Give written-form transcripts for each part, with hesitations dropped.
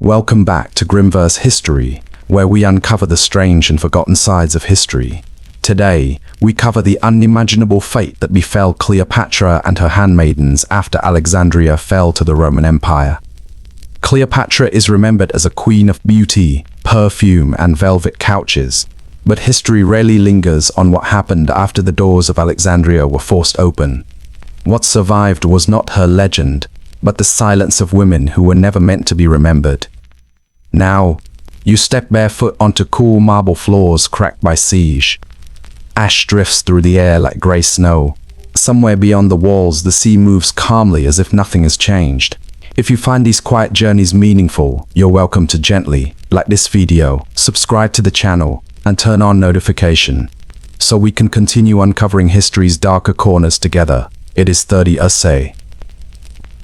Welcome back to Grimverse History, where we uncover the strange and forgotten sides of history. Today, we cover the unimaginable fate that befell Cleopatra and her handmaidens after Alexandria fell to the Roman Empire. Cleopatra is remembered as a queen of beauty, perfume, and velvet couches, but history rarely lingers on what happened after the doors of Alexandria were forced open. What survived was not her legend, but the silence of women who were never meant to be remembered. Now, you step barefoot onto cool marble floors cracked by siege. Ash drifts through the air like grey snow. Somewhere beyond the walls, the sea moves calmly as if nothing has changed. If you find these quiet journeys meaningful, you're welcome to gently like this video, subscribe to the channel, and turn on notification, so we can continue uncovering history's darker corners together. It is 30 USA.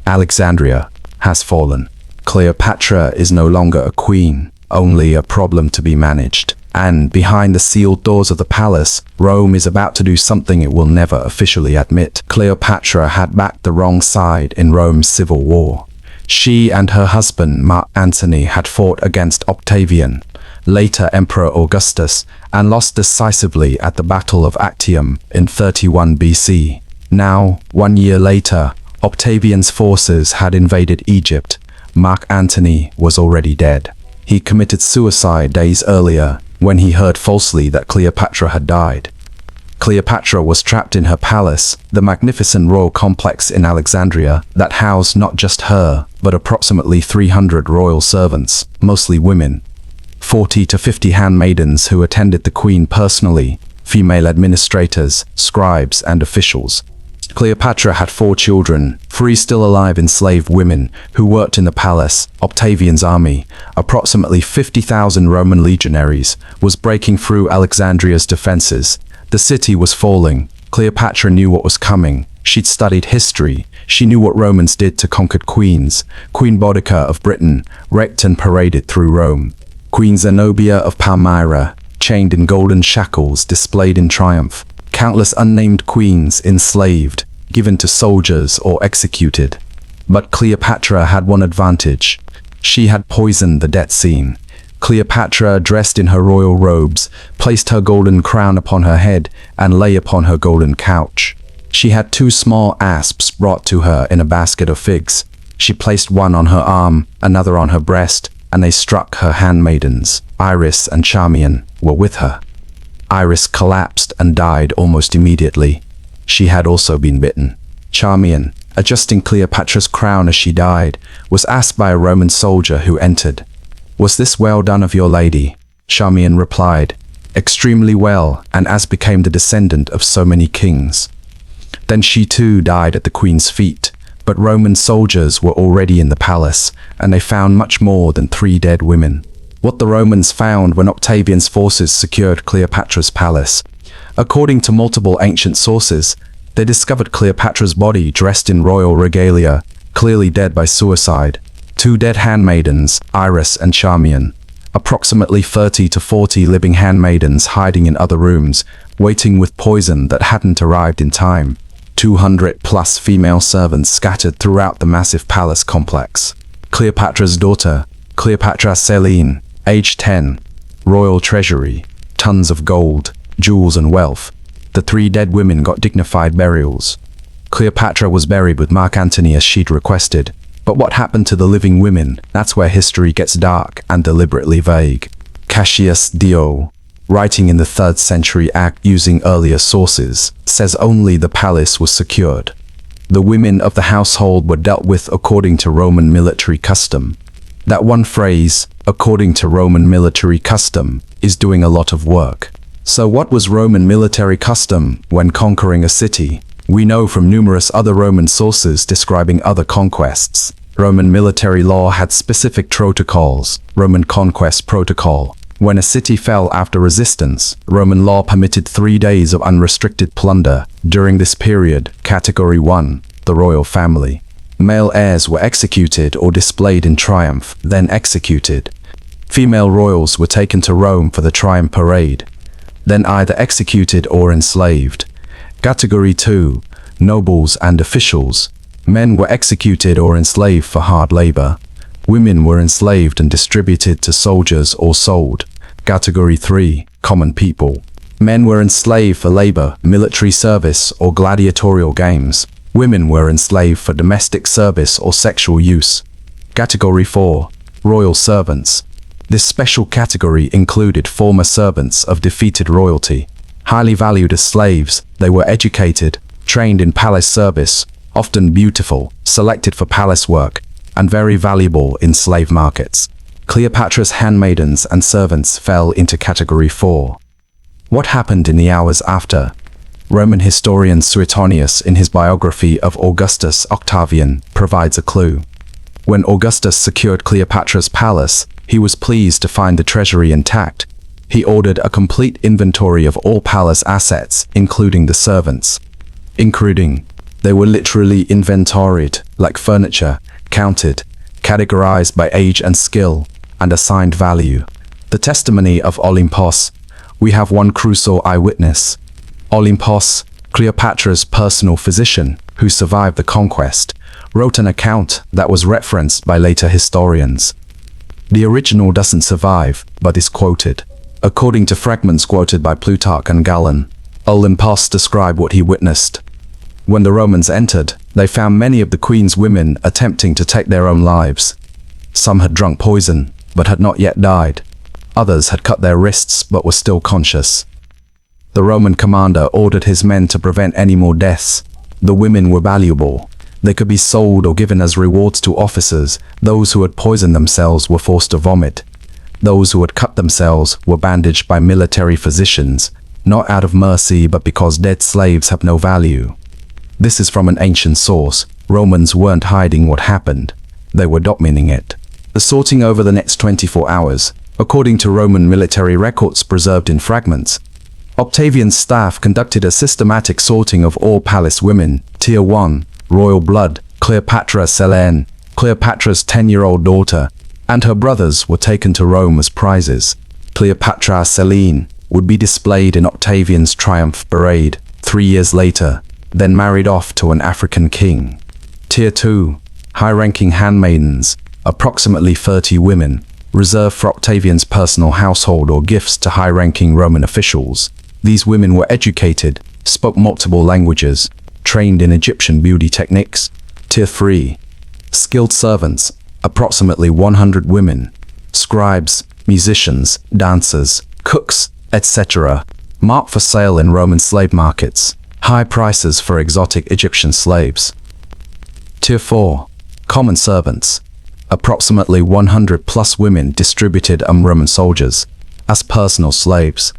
Alexandria has fallen. Cleopatra is no longer a queen, only a problem to be managed. And behind the sealed doors of the palace, Rome is about to do something it will never officially admit. Cleopatra had backed the wrong side in Rome's civil war. She and her husband, Mark Antony, had fought against Octavian, later Emperor Augustus, and lost decisively at the Battle of Actium in 31 BC. Now, 1 year later, Octavian's forces had invaded Egypt. Mark Antony was already dead. He committed suicide days earlier when he heard falsely that Cleopatra had died. Cleopatra was trapped in her palace, the magnificent royal complex in Alexandria that housed not just her, but approximately 300 royal servants, mostly women, 40 to 50 handmaidens who attended the queen personally, female administrators, scribes, and officials. Cleopatra had 4 children, 3 still alive enslaved women who worked in the palace. Octavian's army, approximately 50,000 Roman legionaries, was breaking through Alexandria's defenses. The city was falling. Cleopatra knew what was coming. She'd studied history. She knew what Romans did to conquered queens. Queen Boudica of Britain wrecked and paraded through Rome. Queen Zenobia of Palmyra, chained in golden shackles, displayed in triumph. Countless unnamed queens enslaved, given to soldiers or executed. But Cleopatra had one advantage. She had poisoned the death scene. Cleopatra, dressed in her royal robes, placed her golden crown upon her head and lay upon her golden couch. She had 2 small asps brought to her in a basket of figs. She placed one on her arm, another on her breast, and they struck her handmaidens. Iris and Charmian were with her. Iris collapsed and died almost immediately. She had also been bitten. Charmian, adjusting Cleopatra's crown as she died, was asked by a Roman soldier who entered, "Was this well done of your lady?" Charmian replied, "Extremely well, and as became the descendant of so many kings." Then she too died at the queen's feet, but Roman soldiers were already in the palace, and they found much more than 3 dead women. What the Romans found when Octavian's forces secured Cleopatra's palace. According to multiple ancient sources, they discovered Cleopatra's body dressed in royal regalia, clearly dead by suicide. 2 dead handmaidens, Iris and Charmian. Approximately 30 to 40 living handmaidens hiding in other rooms, waiting with poison that hadn't arrived in time. 200 plus female servants scattered throughout the massive palace complex. Cleopatra's daughter, Cleopatra Selene, aged 10, royal treasury, tons of gold, jewels and wealth. The 3 dead women got dignified burials. Cleopatra was buried with Mark Antony as she'd requested. But what happened to the living women? That's where history gets dark and deliberately vague. Cassius Dio, writing in the 3rd century act using earlier sources, says only the palace was secured. The women of the household were dealt with according to Roman military custom. That one phrase, according to Roman military custom, is doing a lot of work. So what was Roman military custom when conquering a city? We know from numerous other Roman sources describing other conquests. Roman military law had specific protocols. Roman Conquest Protocol. When a city fell after resistance, Roman law permitted 3 days of unrestricted plunder. During this period, Category 1, the royal family. Male heirs were executed or displayed in triumph, then executed. Female royals were taken to Rome for the triumph parade, then either executed or enslaved. Category 2, nobles and officials. Men were executed or enslaved for hard labor. Women were enslaved and distributed to soldiers or sold. Category 3. Common people. Men were enslaved for labor, military service, or gladiatorial games. Women were enslaved for domestic service or sexual use. Category 4. Royal servants. This special category included former servants of defeated royalty. Highly valued as slaves, they were educated, trained in palace service, often beautiful, selected for palace work, and very valuable in slave markets. Cleopatra's handmaidens and servants fell into Category 4. What happened in the hours after? Roman historian Suetonius, in his biography of Augustus Octavian, provides a clue. When Augustus secured Cleopatra's palace, he was pleased to find the treasury intact. He ordered a complete inventory of all palace assets, including the servants. Including, they were literally inventoried, like furniture, counted, categorized by age and skill, and assigned value. The testimony of Olympos. We have one crucial eyewitness. Olympos, Cleopatra's personal physician, who survived the conquest, wrote an account that was referenced by later historians. The original doesn't survive, but is quoted. According to fragments quoted by Plutarch and Galen, Olympos described what he witnessed. When the Romans entered, they found many of the queen's women attempting to take their own lives. Some had drunk poison, but had not yet died. Others had cut their wrists, but were still conscious. The Roman commander ordered his men to prevent any more deaths. The women were valuable. They could be sold or given as rewards to officers. Those who had poisoned themselves were forced to vomit. Those who had cut themselves were bandaged by military physicians, not out of mercy but because dead slaves have no value. This is from an ancient source. Romans weren't hiding what happened. They were documenting it. The sorting over the next 24 hours, according to Roman military records preserved in fragments, Octavian's staff conducted a systematic sorting of all palace women. Tier 1, royal blood, Cleopatra Selene, Cleopatra's 10-year-old daughter, and her brothers were taken to Rome as prizes. Cleopatra Selene would be displayed in Octavian's triumph parade 3 years later, then married off to an African king. Tier 2, high-ranking handmaidens, approximately 30 women, reserved for Octavian's personal household or gifts to high-ranking Roman officials. These women were educated, spoke multiple languages, trained in Egyptian beauty techniques. Tier 3, skilled servants, approximately 100 women, scribes, musicians, dancers, cooks, etc., marked for sale in Roman slave markets. High prices for exotic Egyptian slaves. Tier 4, common servants, approximately 100 plus women distributed among Roman soldiers as personal slaves.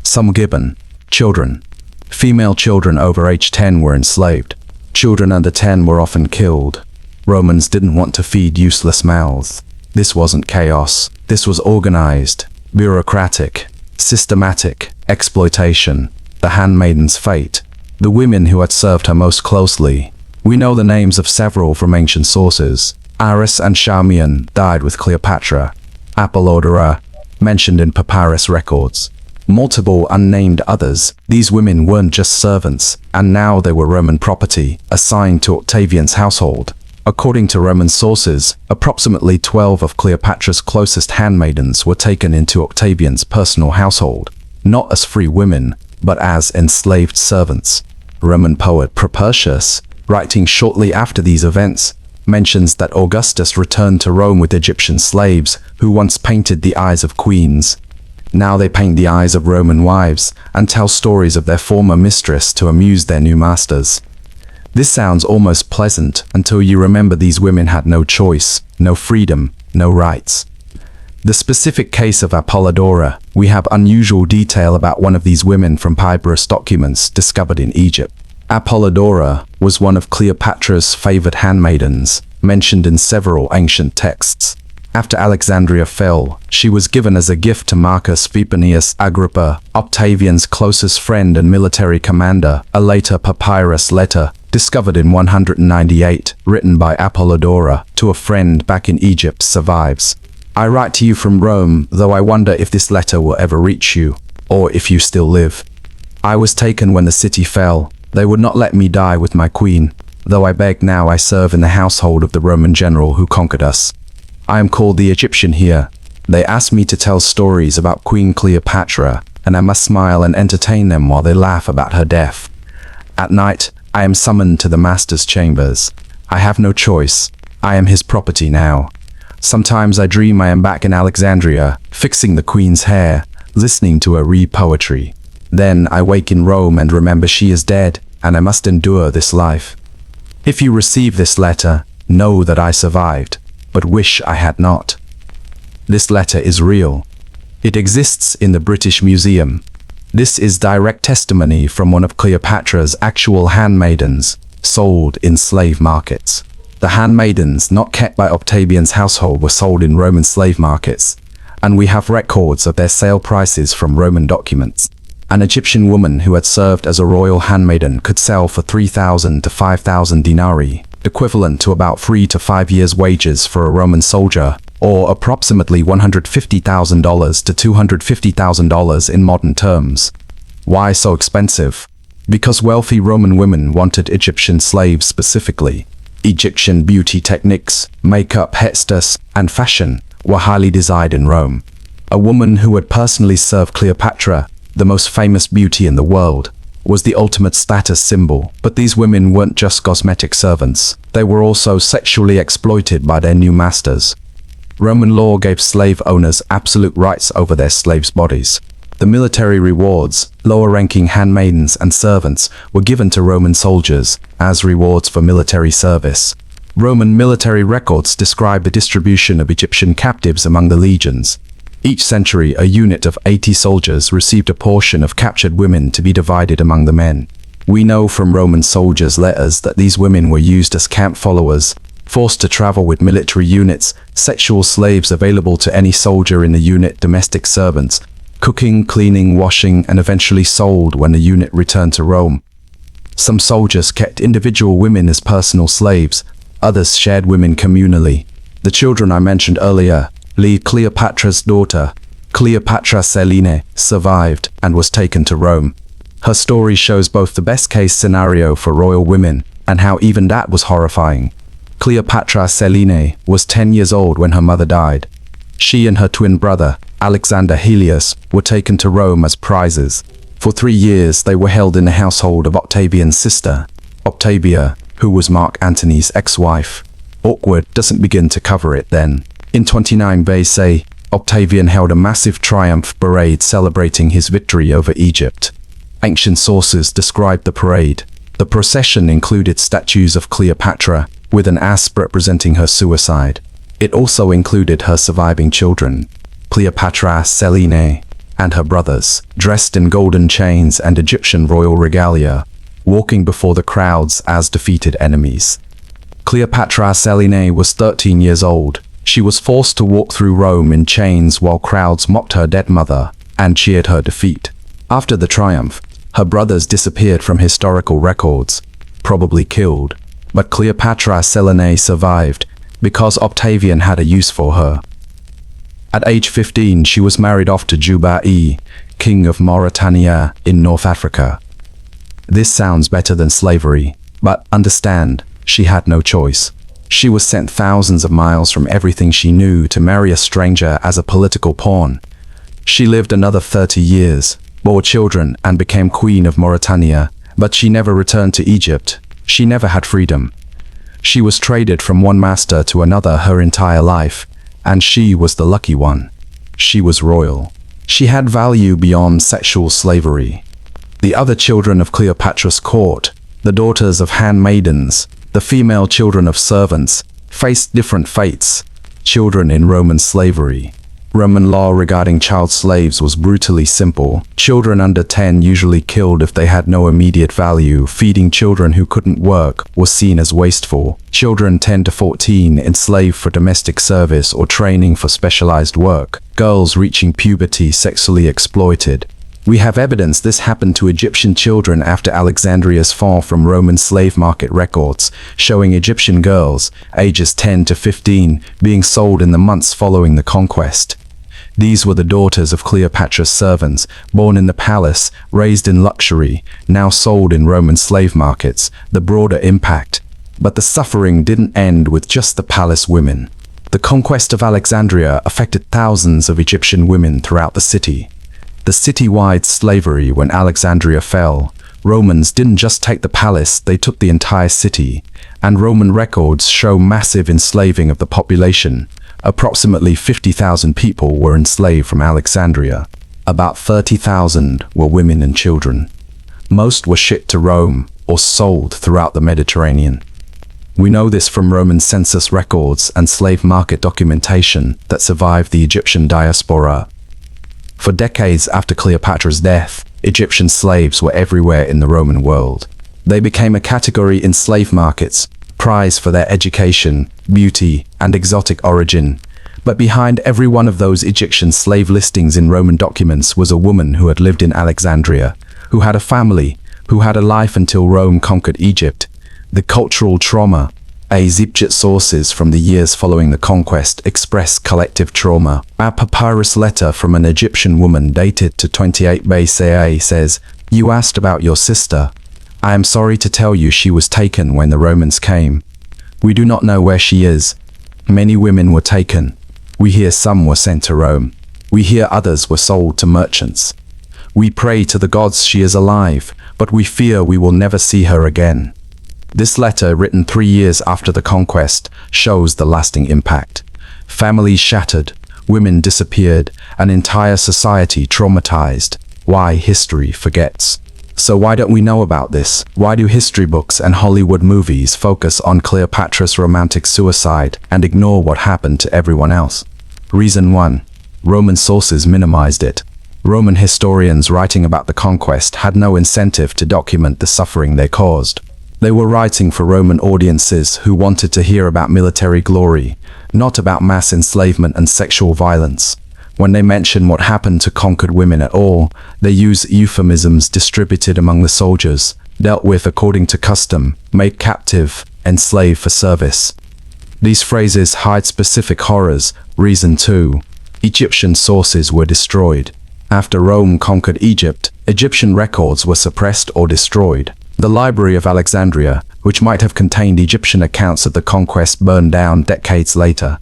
Some given, children. Female children over age 10 were enslaved. Children under 10 were often killed. Romans didn't want to feed useless mouths. This wasn't chaos. This was organized, bureaucratic, systematic exploitation. The handmaiden's fate. The women who had served her most closely. We know the names of several from ancient sources. Iris and Charmian died with Cleopatra. Apollodora, mentioned in papyrus records. Multiple unnamed others. These women weren't just servants, and now they were Roman property, assigned to Octavian's household. According to Roman sources, approximately 12 of Cleopatra's closest handmaidens were taken into Octavian's personal household, not as free women, but as enslaved servants. Roman poet Propertius, writing shortly after these events, mentions that Augustus returned to Rome with Egyptian slaves who once painted the eyes of queens. Now they paint the eyes of Roman wives and tell stories of their former mistress to amuse their new masters. This sounds almost pleasant until you remember these women had no choice, no freedom, no rights. The specific case of Apollodora, we have unusual detail about one of these women from papyrus documents discovered in Egypt. Apollodora was one of Cleopatra's favored handmaidens, mentioned in several ancient texts. After Alexandria fell, she was given as a gift to Marcus Vipinius Agrippa, Octavian's closest friend and military commander. A later papyrus letter, discovered in 198, written by Apollodora to a friend back in Egypt, survives. I write to you from Rome, though I wonder if this letter will ever reach you, or if you still live. I was taken when the city fell. They would not let me die with my queen, though I beg now I serve in the household of the Roman general who conquered us. I am called the Egyptian here. They ask me to tell stories about Queen Cleopatra, and I must smile and entertain them while they laugh about her death. At night, I am summoned to the master's chambers. I have no choice. I am his property now. Sometimes I dream I am back in Alexandria, fixing the queen's hair, listening to her read poetry. Then I wake in Rome and remember she is dead, and I must endure this life. If you receive this letter, know that I survived, but wish I had not. This letter is real. It exists in the British Museum. This is direct testimony from one of Cleopatra's actual handmaidens, sold in slave markets. The handmaidens not kept by Octavian's household were sold in Roman slave markets, and we have records of their sale prices from Roman documents. An Egyptian woman who had served as a royal handmaiden could sell for 3,000 to 5,000 denarii, equivalent to about 3 to 5 years' wages for a Roman soldier, or approximately $150,000 to $250,000 in modern terms. Why so expensive? Because wealthy Roman women wanted Egyptian slaves specifically. Egyptian beauty techniques, makeup, hairstyles, and fashion were highly desired in Rome. A woman who had personally served Cleopatra, the most famous beauty in the world, was the ultimate status symbol. But these women weren't just cosmetic servants. They were also sexually exploited by their new masters. Roman law gave slave owners absolute rights over their slaves' bodies. The military rewards, lower-ranking handmaidens and servants were given to Roman soldiers as rewards for military service. Roman military records describe the distribution of Egyptian captives among the legions. Each century, a unit of 80 soldiers received a portion of captured women to be divided among the men. We know from Roman soldiers' letters that these women were used as camp followers, forced to travel with military units, sexual slaves available to any soldier in the unit, domestic servants, cooking, cleaning, washing, and eventually sold when the unit returned to Rome. Some soldiers kept individual women as personal slaves, others shared women communally. The children I mentioned earlier, Cleopatra's daughter, Cleopatra Selene, survived and was taken to Rome. Her story shows both the best-case scenario for royal women and how even that was horrifying. Cleopatra Selene was 10 years old when her mother died. She and her twin brother, Alexander Helios, were taken to Rome as prizes. For 3 years, they were held in the household of Octavian's sister, Octavia, who was Mark Antony's ex-wife. Awkward doesn't begin to cover it then. In 29 BC, Octavian held a massive triumph parade celebrating his victory over Egypt. Ancient sources describe the parade. The procession included statues of Cleopatra, with an asp representing her suicide. It also included her surviving children, Cleopatra Selene, and her brothers, dressed in golden chains and Egyptian royal regalia, walking before the crowds as defeated enemies. Cleopatra Selene was 13 years old. She was forced to walk through Rome in chains while crowds mocked her dead mother and cheered her defeat. After the triumph, her brothers disappeared from historical records, probably killed. But Cleopatra Selene survived because Octavian had a use for her. At age 15, she was married off to Jubai, king of Mauritania in North Africa. This sounds better than slavery, but understand, she had no choice. She was sent thousands of miles from everything she knew to marry a stranger as a political pawn. She lived another 30 years, bore children, and became queen of Mauritania, but she never returned to Egypt. She never had freedom. She was traded from one master to another her entire life, and she was the lucky one. She was royal. She had value beyond sexual slavery. The other children of Cleopatra's court, the daughters of handmaidens, the female children of servants, faced different fates. Children in Roman slavery. Roman law regarding child slaves was brutally simple. Children under 10 usually killed if they had no immediate value. Feeding children who couldn't work was seen as wasteful. Children 10 to 14 enslaved for domestic service or training for specialized work. Girls reaching puberty sexually exploited. We have evidence this happened to Egyptian children after Alexandria's fall from Roman slave market records, showing Egyptian girls, ages 10 to 15, being sold in the months following the conquest. These were the daughters of Cleopatra's servants, born in the palace, raised in luxury, now sold in Roman slave markets. The broader impact. But the suffering didn't end with just the palace women. The conquest of Alexandria affected thousands of Egyptian women throughout the city. The city-wide slavery when Alexandria fell, Romans didn't just take the palace, they took the entire city, and Roman records show massive enslaving of the population. Approximately 50,000 people were enslaved from Alexandria. About 30,000 were women and children. Most were shipped to Rome or sold throughout the Mediterranean. We know this from Roman census records and slave market documentation that survived the Egyptian diaspora. For decades after Cleopatra's death, Egyptian slaves were everywhere in the Roman world. They became a category in slave markets, prized for their education, beauty, and exotic origin. But behind every one of those Egyptian slave listings in Roman documents was a woman who had lived in Alexandria, who had a family, who had a life until Rome conquered Egypt. The cultural trauma. Egyptian sources from the years following the conquest express collective trauma. A papyrus letter from an Egyptian woman dated to 28 BCE says, "You asked about your sister. I am sorry to tell you she was taken when the Romans came. We do not know where she is. Many women were taken. We hear some were sent to Rome. We hear others were sold to merchants. We pray to the gods she is alive, but we fear we will never see her again." This letter, written 3 years after the conquest, shows the lasting impact. Families shattered, women disappeared, an entire society traumatized. Why history forgets. So why don't we know about this? Why do history books and Hollywood movies focus on Cleopatra's romantic suicide and ignore what happened to everyone else? Reason 1. Roman sources minimized it. Roman historians writing about the conquest had no incentive to document the suffering they caused. They were writing for Roman audiences who wanted to hear about military glory, not about mass enslavement and sexual violence. When they mention what happened to conquered women at all, they use euphemisms distributed among the soldiers, dealt with according to custom, made captive, enslaved for service. These phrases hide specific horrors. Reason 2. Egyptian sources were destroyed. After Rome conquered Egypt, Egyptian records were suppressed or destroyed. The Library of Alexandria, which might have contained Egyptian accounts of the conquest, burned down decades later.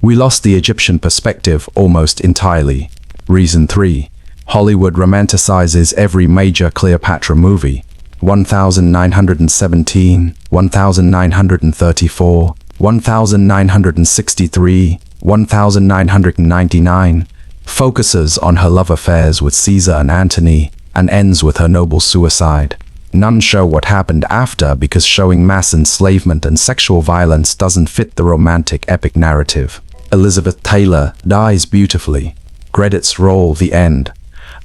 We lost the Egyptian perspective almost entirely. Reason 3. Hollywood romanticizes every major Cleopatra movie. 1917, 1934, 1963, 1999 focuses on her love affairs with Caesar and Antony and ends with her noble suicide. None show what happened after because showing mass enslavement and sexual violence doesn't fit the romantic epic narrative. Elizabeth Taylor dies beautifully. Credits roll. The end.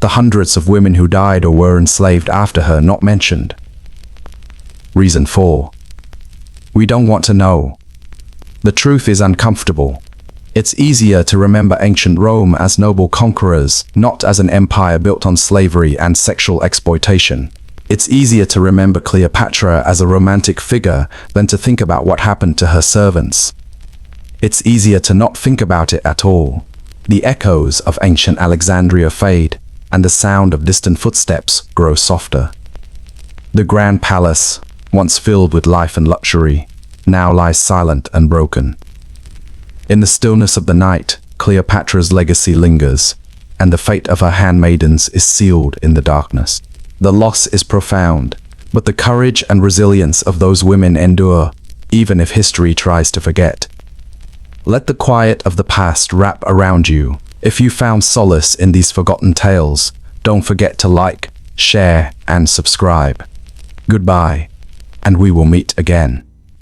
The hundreds of women who died or were enslaved after her not mentioned. Reason 4. We don't want to know. The truth is uncomfortable. It's easier to remember ancient Rome as noble conquerors, not as an empire built on slavery and sexual exploitation. It's easier to remember Cleopatra as a romantic figure than to think about what happened to her servants. It's easier to not think about it at all. The echoes of ancient Alexandria fade, and the sound of distant footsteps grow softer. The grand palace, once filled with life and luxury, now lies silent and broken. In the stillness of the night, Cleopatra's legacy lingers, and the fate of her handmaidens is sealed in the darkness. The loss is profound, but the courage and resilience of those women endure, even if history tries to forget. Let the quiet of the past wrap around you. If you found solace in these forgotten tales, don't forget to like, share, and subscribe. Goodbye, and we will meet again.